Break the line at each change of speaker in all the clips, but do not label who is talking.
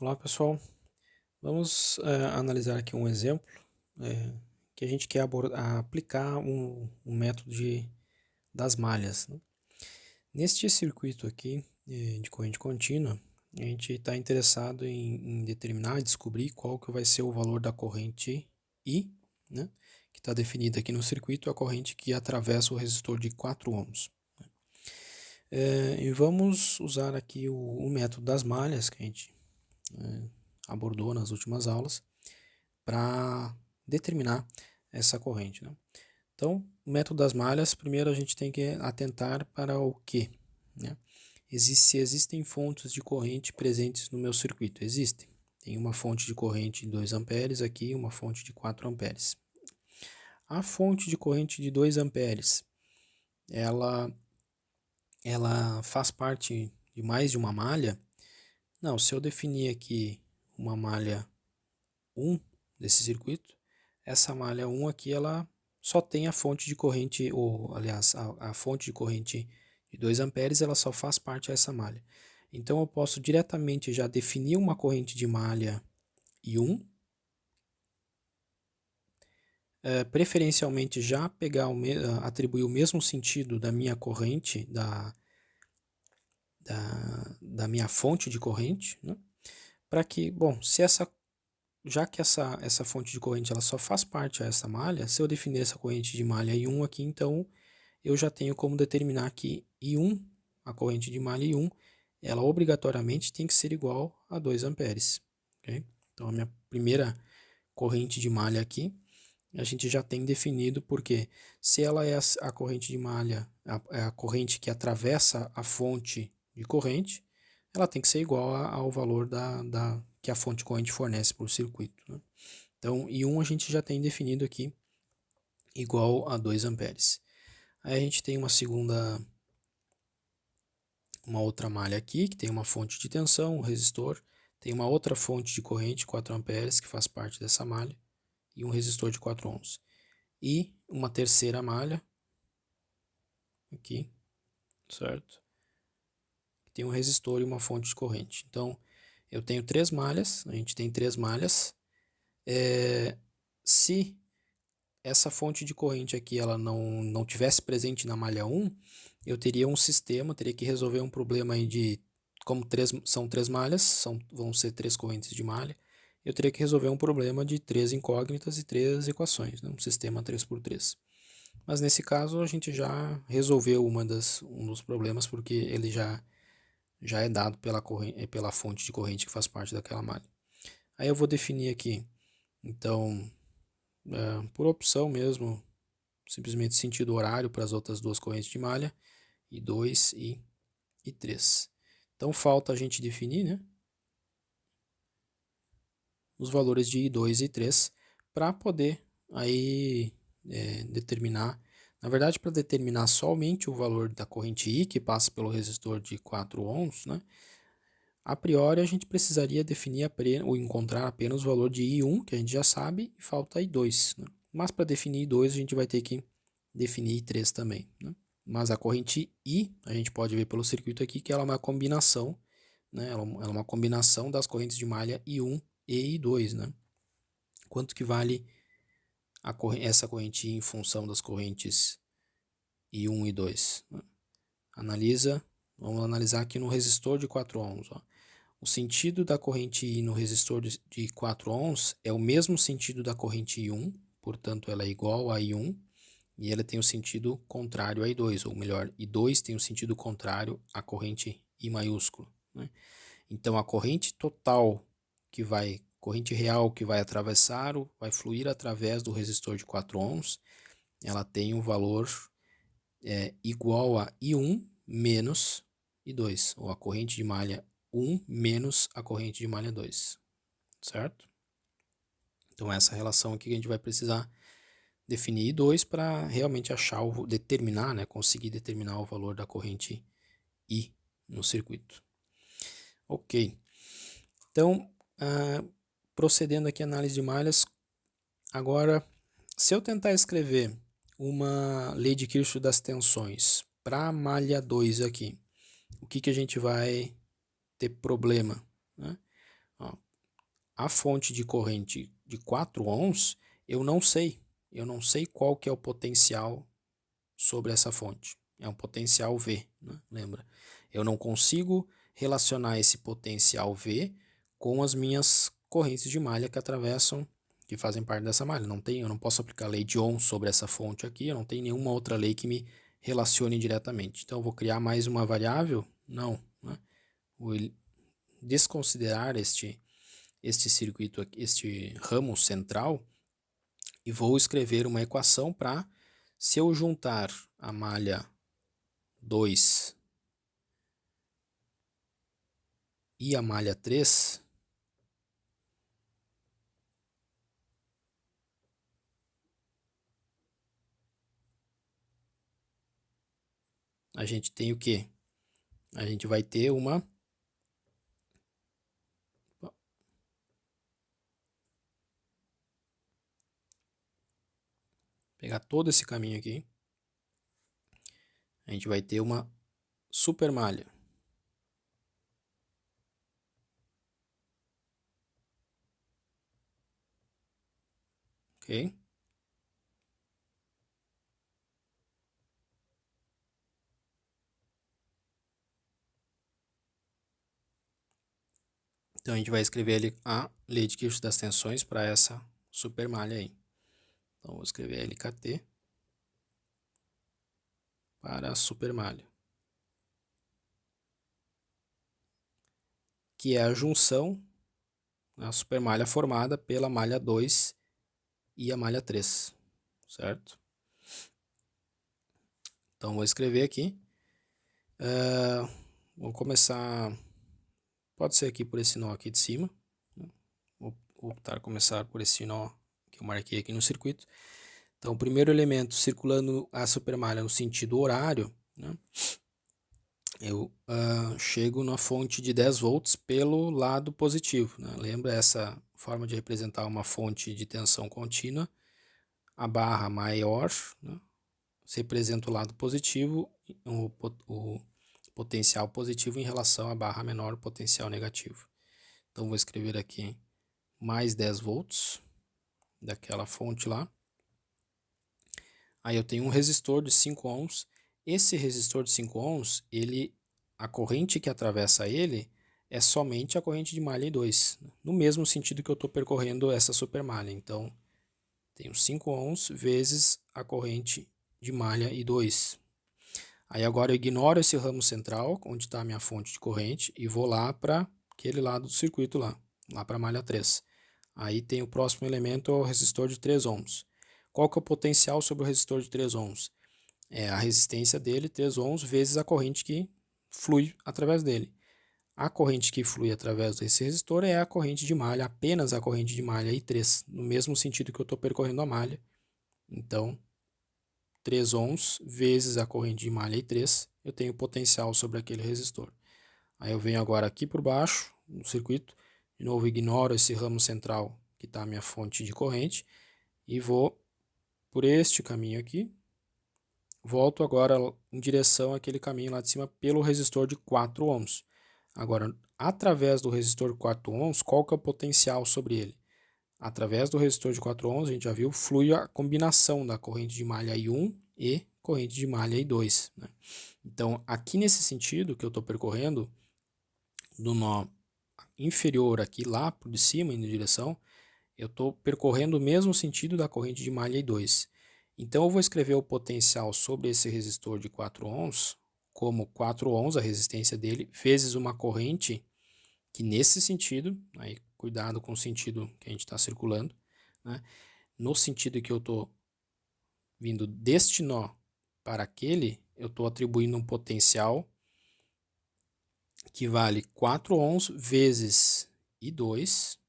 Olá pessoal, vamos analisar aqui um exemplo que a gente quer aplicar um método das malhas, né? Neste circuito aqui de corrente contínua, a gente está interessado em determinar, descobrir qual que vai ser o valor da corrente I, né, que está definida aqui no circuito, a corrente que atravessa o resistor de 4 ohms. E vamos usar aqui o método das malhas que a gente abordou nas últimas aulas, para determinar essa corrente, né? Então, o método das malhas, primeiro a gente tem que atentar para o que, né? Se existem fontes de corrente presentes no meu circuito. Existem. Tem uma fonte de corrente de 2 amperes aqui, uma fonte de 4 amperes. A fonte de corrente de 2 amperes, ela, ela faz parte de mais de uma malha? Não, se eu definir aqui uma malha 1 desse circuito, essa malha 1 aqui, ela só tem a fonte de corrente, ou aliás, a fonte de corrente de 2 amperes, ela só faz parte dessa malha. Então eu posso diretamente já definir uma corrente de malha I1, preferencialmente já pegar atribuir o mesmo sentido da minha corrente, da minha fonte de corrente, né? Para que, bom, já que essa fonte de corrente ela só faz parte dessa malha, se eu definir essa corrente de malha I1 aqui, então eu já tenho como determinar que I1, a corrente de malha I1, ela obrigatoriamente tem que ser igual a 2 amperes. Okay? Então a minha primeira corrente de malha aqui, a gente já tem definido, porque se ela é a corrente de malha, a corrente que atravessa a fonte de corrente, ela tem que ser igual ao valor que a fonte de corrente fornece para o circuito, né? Então, I1 a gente já tem definido aqui igual a 2 amperes. Aí a gente tem uma outra malha aqui, que tem uma fonte de tensão, um resistor, tem uma outra fonte de corrente, 4 amperes, que faz parte dessa malha, e um resistor de 4 ohms. E uma terceira malha, aqui, certo? Tem um resistor e uma fonte de corrente. Então, eu tenho 3 malhas, a gente tem 3 malhas. Se essa fonte de corrente aqui ela não tivesse presente na malha 1, eu teria um sistema, teria que resolver um problema aí como são 3 malhas, vão ser 3 correntes de malha, eu teria que resolver um problema de 3 incógnitas e 3 equações, né? Um sistema 3x3. Mas nesse caso a gente já resolveu um dos problemas, porque ele já é dado pela fonte de corrente que faz parte daquela malha. Aí eu vou definir aqui, então, por opção mesmo, simplesmente sentido horário para as outras duas correntes de malha, I2 e I3. Então falta a gente definir, né, os valores de I2 e I3 para poder aí determinar, na verdade para determinar somente o valor da corrente I que passa pelo resistor de 4 ohms, né, a priori a gente precisaria definir ou encontrar apenas o valor de I1, que a gente já sabe, e falta I2, né? Mas para definir I2 a gente vai ter que definir I3 também, né? Mas a corrente I, a gente pode ver pelo circuito aqui que ela é uma combinação, né? Ela é uma combinação das correntes de malha I1 e I2, né? Quanto que vale essa corrente I em função das correntes I1 e I2, né? Vamos analisar aqui no resistor de 4 ohms, ó. O sentido da corrente I no resistor de 4 ohms é o mesmo sentido da corrente I1, portanto ela é igual a I1, e ela tem o sentido contrário a I2, ou melhor, I2 tem o sentido contrário à corrente I maiúsculo, né? Então a corrente total corrente real que vai vai fluir através do resistor de 4 ohms, ela tem um valor igual a I1 menos I2, ou a corrente de malha 1 menos a corrente de malha 2, certo? Então essa relação aqui que a gente vai precisar definir I2 para realmente determinar, né, conseguir determinar o valor da corrente I no circuito. Ok, então procedendo aqui à análise de malhas, agora se eu tentar escrever uma lei de Kirchhoff das tensões para a malha 2 aqui, o que a gente vai ter problema, né? Ó, a fonte de corrente de 4 ohms, eu não sei qual que é o potencial sobre essa fonte. É um potencial V, né? Lembra? Eu não consigo relacionar esse potencial V com as minhas correntes de malha que atravessam, que fazem parte dessa malha. Eu não posso aplicar a lei de Ohm sobre essa fonte aqui, eu não tenho nenhuma outra lei que me relacione diretamente. Então, eu vou criar mais uma variável? Não, né? Vou desconsiderar este circuito aqui, este ramo central, e vou escrever uma equação para, se eu juntar a malha 2 e a malha 3, a gente tem o quê? A gente vai ter uma... Pegar todo esse caminho aqui. A gente vai ter uma super malha. Ok? Então, a gente vai escrever ali a lei de Kirchhoff das tensões para essa super malha aí. Então, vou escrever LKT para a super malha, que é a junção, a super malha formada pela malha 2 e a malha 3, certo? Então, vou escrever aqui. Vou começar, pode ser aqui por esse nó aqui de cima. Vou optar começar por esse nó que eu marquei aqui no circuito. Então, o primeiro elemento circulando a supermalha no sentido horário, né, eu chego na fonte de 10 volts pelo lado positivo. Né? Lembra essa forma de representar uma fonte de tensão contínua? A barra maior, né, representa o lado positivo, o potencial positivo em relação à barra menor, o potencial negativo. Então, vou escrever aqui mais 10 volts daquela fonte lá. Aí eu tenho um resistor de 5 ohms. Esse resistor de 5 ohms, a corrente que atravessa ele é somente a corrente de malha I2, no mesmo sentido que eu estou percorrendo essa supermalha. Então, tenho 5 ohms vezes a corrente de malha I2. Aí agora eu ignoro esse ramo central, onde está a minha fonte de corrente, e vou lá para aquele lado do circuito lá para a malha 3. Aí tem o próximo elemento, é o resistor de 3 ohms. Qual que é o potencial sobre o resistor de 3 ohms? É a resistência dele, 3 ohms, vezes a corrente que flui através dele. A corrente que flui através desse resistor é a corrente de malha, apenas a corrente de malha I3, no mesmo sentido que eu estou percorrendo a malha. Então, 3 ohms vezes a corrente de malha I3, eu tenho potencial sobre aquele resistor. Aí eu venho agora aqui por baixo, no circuito, de novo ignoro esse ramo central que está a minha fonte de corrente, e vou por este caminho aqui, volto agora em direção àquele caminho lá de cima pelo resistor de 4 ohms. Agora, através do resistor de 4 ohms, qual que é o potencial sobre ele? Através do resistor de 4 ohms, a gente já viu, flui a combinação da corrente de malha I1 e corrente de malha I2. Né? Então, aqui nesse sentido que eu estou percorrendo, do nó inferior aqui lá por de cima, indo em direção, eu estou percorrendo o mesmo sentido da corrente de malha I2. Então, eu vou escrever o potencial sobre esse resistor de 4 ohms como 4 ohms, a resistência dele, vezes uma corrente que nesse sentido, aí cuidado com o sentido que a gente está circulando, né? No sentido que eu estou vindo deste nó para aquele, eu estou atribuindo um potencial que vale 4 ohms vezes I2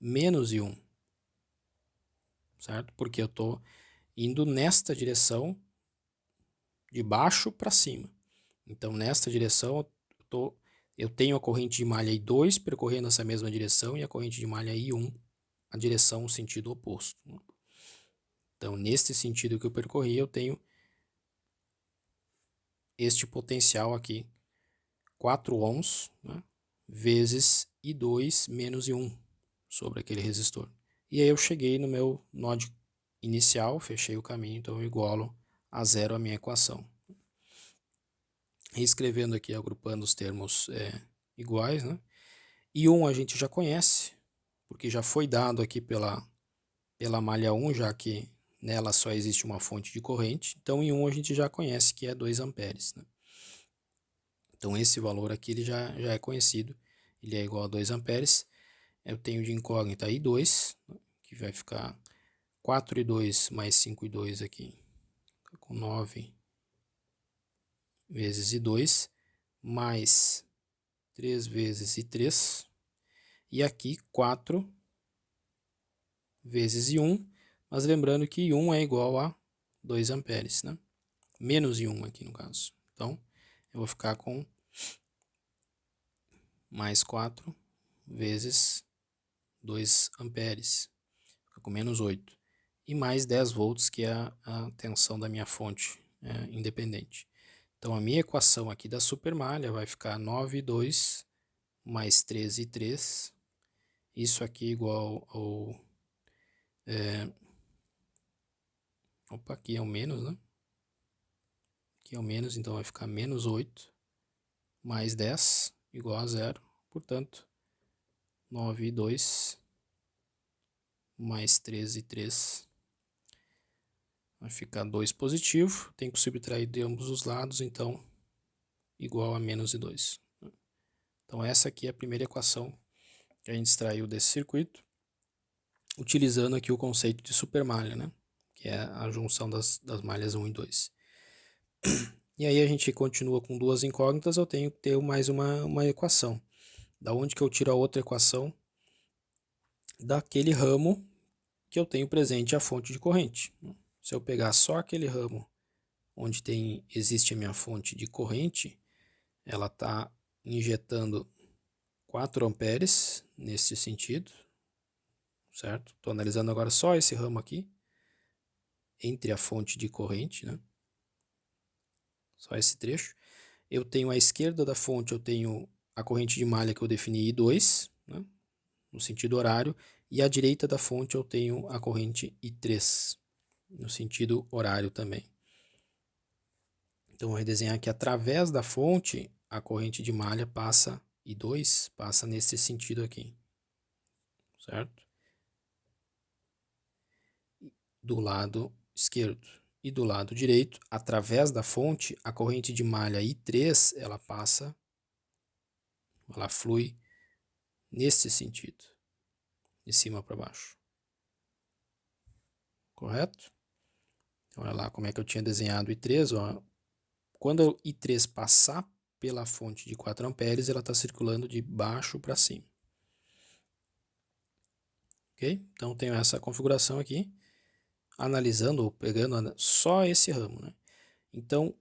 menos I1, certo? Porque eu estou indo nesta direção de baixo para cima. Então, nesta direção, eu tenho a corrente de malha I2 percorrendo essa mesma direção e a corrente de malha I1, a direção, o sentido oposto. Então, neste sentido que eu percorri, eu tenho este potencial aqui, 4 ohms, né, vezes I2 menos I1 sobre aquele resistor. E aí eu cheguei no meu nó inicial, fechei o caminho, então eu igualo a zero a minha equação. Reescrevendo aqui, agrupando os termos iguais, né? I1 a gente já conhece, porque já foi dado aqui pela malha 1, já que nela só existe uma fonte de corrente. Então, I1 a gente já conhece que é 2 amperes, né? Então, esse valor aqui ele já é conhecido, ele é igual a 2 amperes. Eu tenho de incógnita I2, que vai ficar 4I2 mais 5I2 aqui, com 9 vezes I2, mais 3 vezes I3, e aqui 4 vezes I1, mas lembrando que I1 é igual a 2 amperes, né? Menos I1 aqui no caso. Então, eu vou ficar com mais 4 vezes 2 amperes, fica com menos 8. E mais 10 volts, que é a tensão da minha fonte independente. Então, a minha equação aqui da supermalha vai ficar 9I2 mais 13I3. Isso aqui igual ao... opa, aqui é o menos, né? Aqui é o menos, então vai ficar menos 8 mais 10 igual a zero. Portanto, 9I2 mais 13I3 vai ficar 2 positivo. Tem que subtrair de ambos os lados, então igual a menos I2. Então essa aqui é a primeira equação que a gente extraiu desse circuito, utilizando aqui o conceito de supermalha, né? Que é a junção das malhas 1 e 2. E aí a gente continua com duas incógnitas, eu tenho que ter mais uma equação. Da onde que eu tiro a outra equação? Daquele ramo que eu tenho presente a fonte de corrente. Se eu pegar só aquele ramo onde existe a minha fonte de corrente, ela está injetando 4 amperes nesse sentido, certo? Estou analisando agora só esse ramo aqui, entre a fonte de corrente, né? Só esse trecho. Eu tenho à esquerda da fonte, eu tenho a corrente de malha que eu defini I2, né? No sentido horário, e à direita da fonte eu tenho a corrente I3, no sentido horário também. Então, vou redesenhar aqui através da fonte, a corrente de malha passa, I2 passa nesse sentido aqui, certo? Do lado esquerdo. E do lado direito, através da fonte, a corrente de malha I3, ela passa, ela flui nesse sentido, de cima para baixo. Correto? Então, olha lá como é que eu tinha desenhado o I3, ó. Quando o I3 passar pela fonte de 4 amperes, ela está circulando de baixo para cima. Ok? Então, tenho essa configuração aqui, analisando ou pegando só esse ramo, né? Então,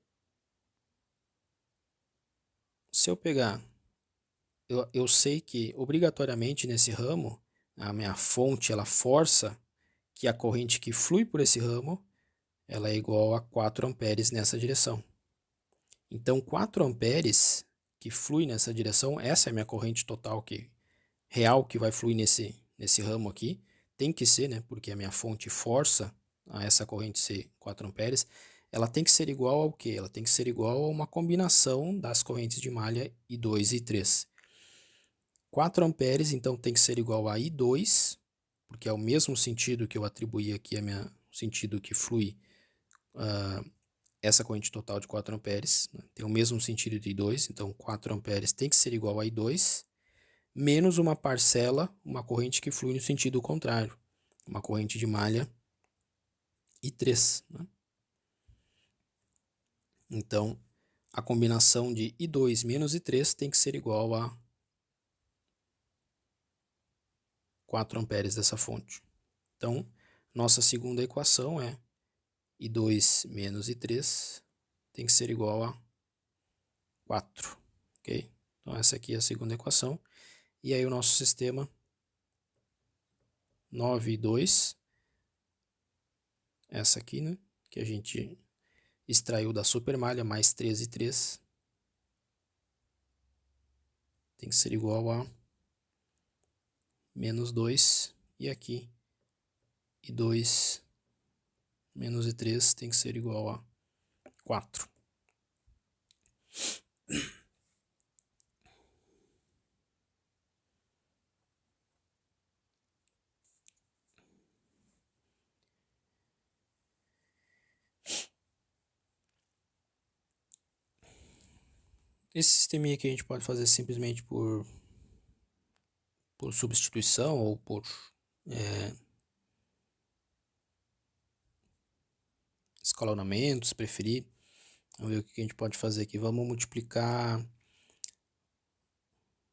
se eu pegar, eu sei que obrigatoriamente nesse ramo, a minha fonte ela força que a corrente que flui por esse ramo, ela é igual a 4 amperes nessa direção. Então, 4 amperes que flui nessa direção, essa é a minha corrente total real que vai fluir nesse ramo aqui. Tem que ser, né? Porque a minha fonte força a essa corrente ser 4 amperes. Ela tem que ser igual ao quê? Ela tem que ser igual a uma combinação das correntes de malha I2 e I3. 4 amperes, então, tem que ser igual a I2, porque é o mesmo sentido que eu atribuí aqui, o sentido que flui essa corrente total de 4 amperes, né? Tem o mesmo sentido de I2, então 4 amperes tem que ser igual a I2, menos uma parcela, uma corrente que flui no sentido contrário, uma corrente de malha I3, né? Então, a combinação de I2 menos I3 tem que ser igual a 4 amperes dessa fonte. Então, nossa segunda equação é I2 menos I3 tem que ser igual a 4, ok? Então, essa aqui é a segunda equação. E aí o nosso sistema 9,2, essa aqui, né, que a gente extraiu da supermalha, mais 13,3, tem que ser igual a menos 2, e aqui I2 menos I3 tem que ser igual a 4. Esse sisteminha aqui a gente pode fazer simplesmente por substituição ou por escalonamento, se preferir. Vamos ver o que a gente pode fazer aqui. Vamos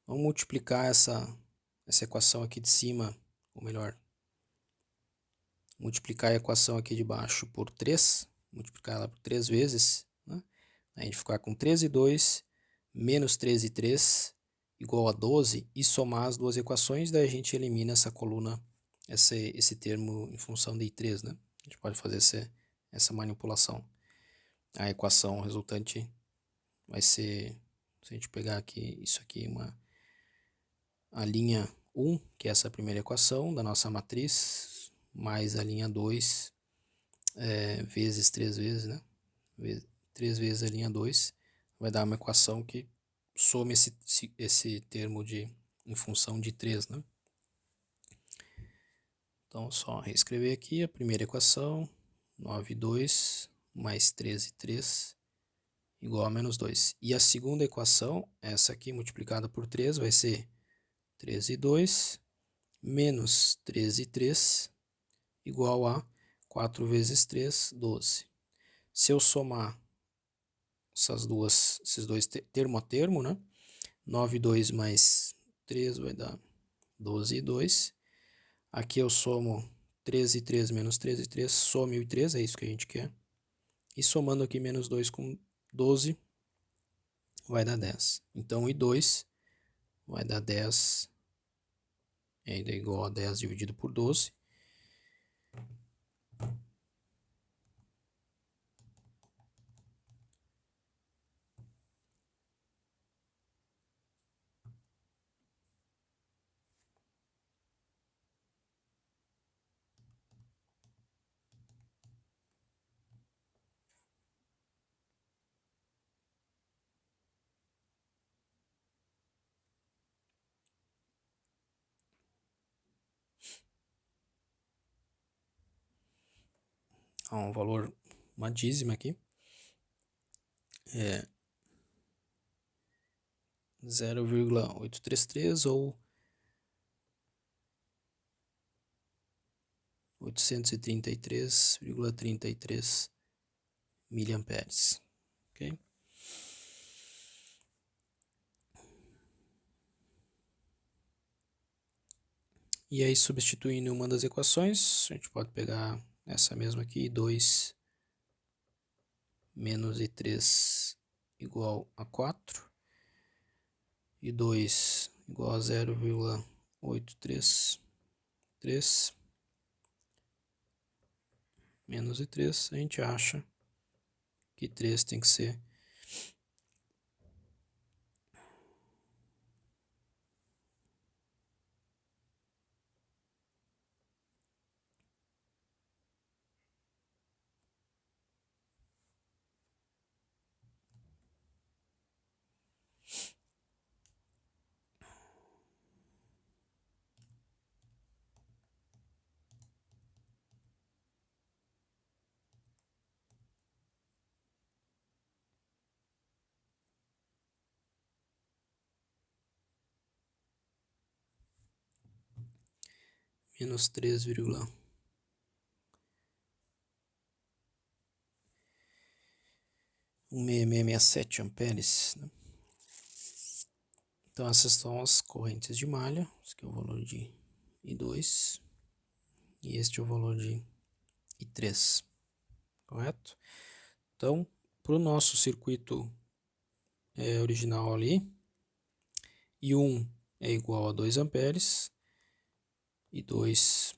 multiplicar essa equação aqui de cima, ou melhor, multiplicar a equação aqui de baixo por 3, multiplicar ela por 3 vezes, né? A gente ficar com 13,2 menos 13,3 igual a 12 e somar as duas equações, daí a gente elimina essa coluna, esse termo em função de I3, né? A gente pode fazer essa manipulação. A equação resultante vai ser, se a gente pegar aqui, isso aqui, a linha 1, que é essa primeira equação da nossa matriz, mais a linha 2, vezes 3 vezes, né? 3 vezes a linha 2, vai dar uma equação que soma esse termo em função de 3, né? Então, só reescrever aqui a primeira equação, 9,2 mais 13,3 igual a menos 2. E a segunda equação, essa aqui multiplicada por 3, vai ser 13,2 menos 13,3 igual a 4 vezes 3, 12. Se eu somar esses dois termo a termo, né? 9,2 mais 3 vai dar 12,2. Aqui eu somo 13,3 menos 13,3, some o 3, é isso que a gente quer. E somando aqui menos 2 com 12, vai dar 10. Então, I2 vai dar 10, ainda é igual a 10 dividido por 12. Um valor, uma dízima aqui, é 0,833 ou 833,33 miliamperes, ok? E aí, substituindo uma das equações, a gente pode pegar essa mesma aqui, 2 menos I3 igual a 4, e 2 igual a 0,833 menos I3, a gente acha que 3 tem que ser menos 3,1667 amperes, né? Então, essas são as correntes de malha. Esse aqui é o valor de I2 e este é o valor de I3, correto? Então, para o nosso circuito original ali, I1 é igual a 2 amperes, I2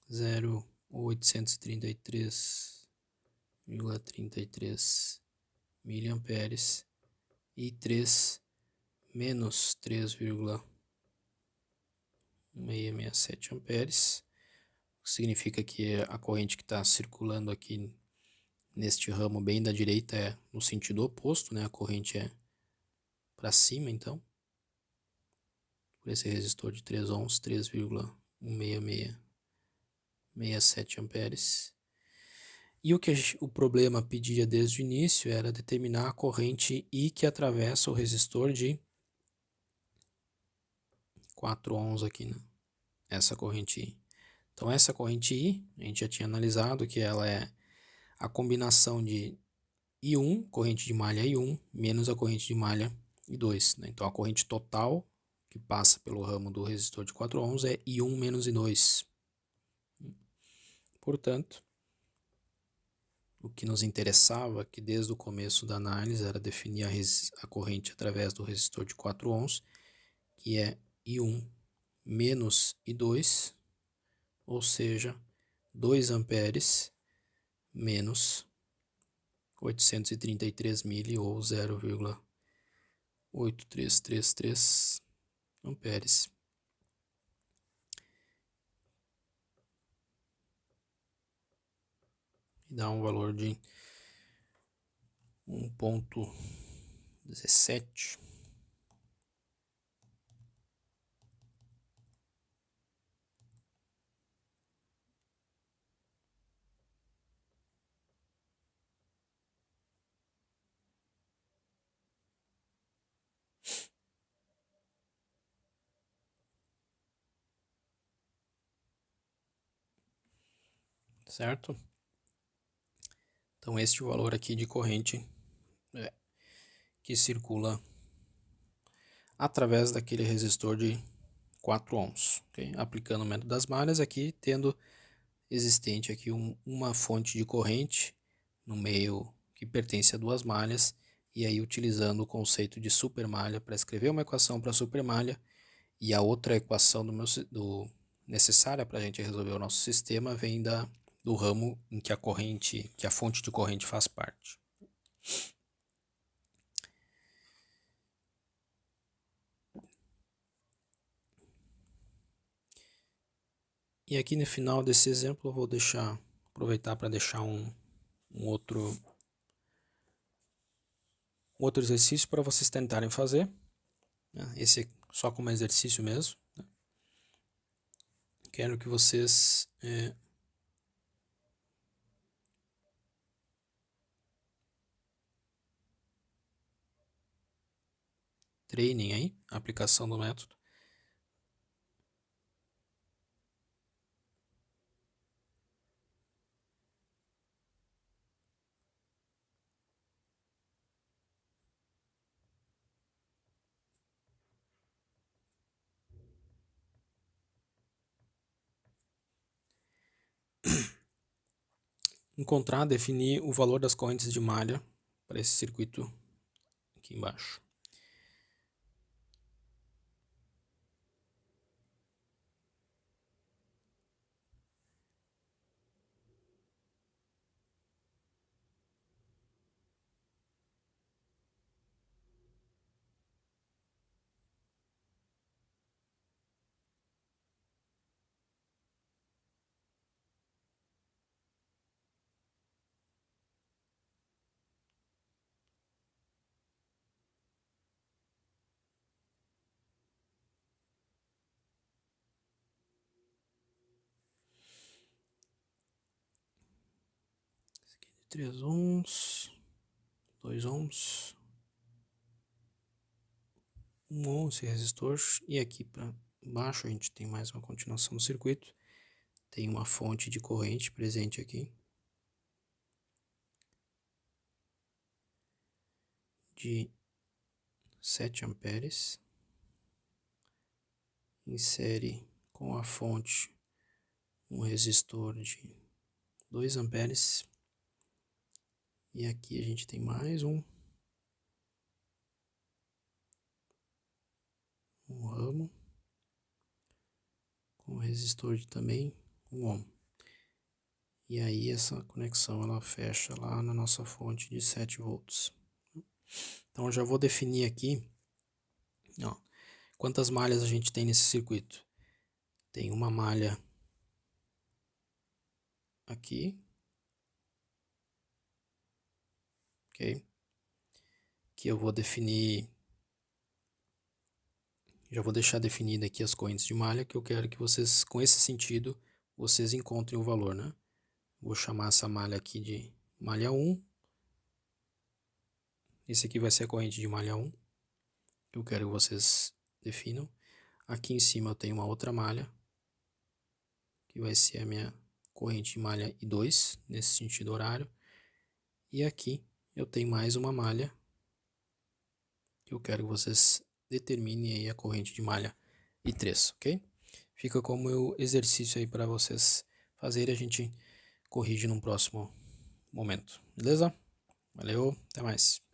0,833 833,33 miliamperes e 3 menos 3,667 amperes, o que significa que a corrente que está circulando aqui neste ramo bem da direita é no sentido oposto, né? A corrente é para cima, então, por esse resistor de 3 ohms, 3,16667 amperes. E o que o problema pedia desde o início era determinar a corrente I que atravessa o resistor de 4 ohms aqui, né? Essa corrente I. Então essa corrente I, a gente já tinha analisado que ela é a combinação de I1, corrente de malha I1, menos a corrente de malha I2, né? Então a corrente total que passa pelo ramo do resistor de 4 ohms é I1 menos I2. Portanto, o que nos interessava, que desde o começo da análise, era definir a corrente através do resistor de 4 ohms, que é I1 menos I2, ou seja, 2 amperes menos 833 mili, ou 0,8333 amperes. E dá um valor de 1,17. Certo? Então este é o valor aqui de corrente que circula através daquele resistor de 4 ohms, okay? Aplicando o método das malhas aqui, tendo existente aqui uma fonte de corrente no meio que pertence a duas malhas, e aí utilizando o conceito de supermalha para escrever uma equação para supermalha, e a outra equação necessária para a gente resolver o nosso sistema vem do ramo em que a fonte de corrente faz parte. E aqui no final desse exemplo eu vou aproveitar para deixar um outro exercício para vocês tentarem fazer, né? Esse é só como exercício mesmo, né? Quero que vocês treinem aí a aplicação do método. Encontrar, definir o valor das correntes de malha para esse circuito aqui embaixo. Esse aqui de 3 ohms, 2 ohms, 1 ohm esse resistor, e aqui para baixo a gente tem mais uma continuação do circuito. Tem uma fonte de corrente presente aqui de 7 amperes. Insere com a fonte um resistor de 2 amperes. E aqui a gente tem mais um ramo com resistor de também 1 ohm. E aí essa conexão ela fecha lá na nossa fonte de 7 volts. Então eu já vou definir aqui, ó, quantas malhas a gente tem nesse circuito. Tem uma malha aqui, ok? Que eu vou definir, já vou deixar definida aqui as correntes de malha, que eu quero que vocês, com esse sentido, vocês encontrem o valor, né? Vou chamar essa malha aqui de malha 1. Esse aqui vai ser a corrente de malha 1, que eu quero que vocês definam. Aqui em cima eu tenho uma outra malha, que vai ser a minha corrente de malha I2, nesse sentido horário. E aqui eu tenho mais uma malha, que eu quero que vocês determinem aí a corrente de malha I3, ok? Fica como exercício aí para vocês fazerem, a gente corrige num próximo momento, beleza? Valeu, até mais.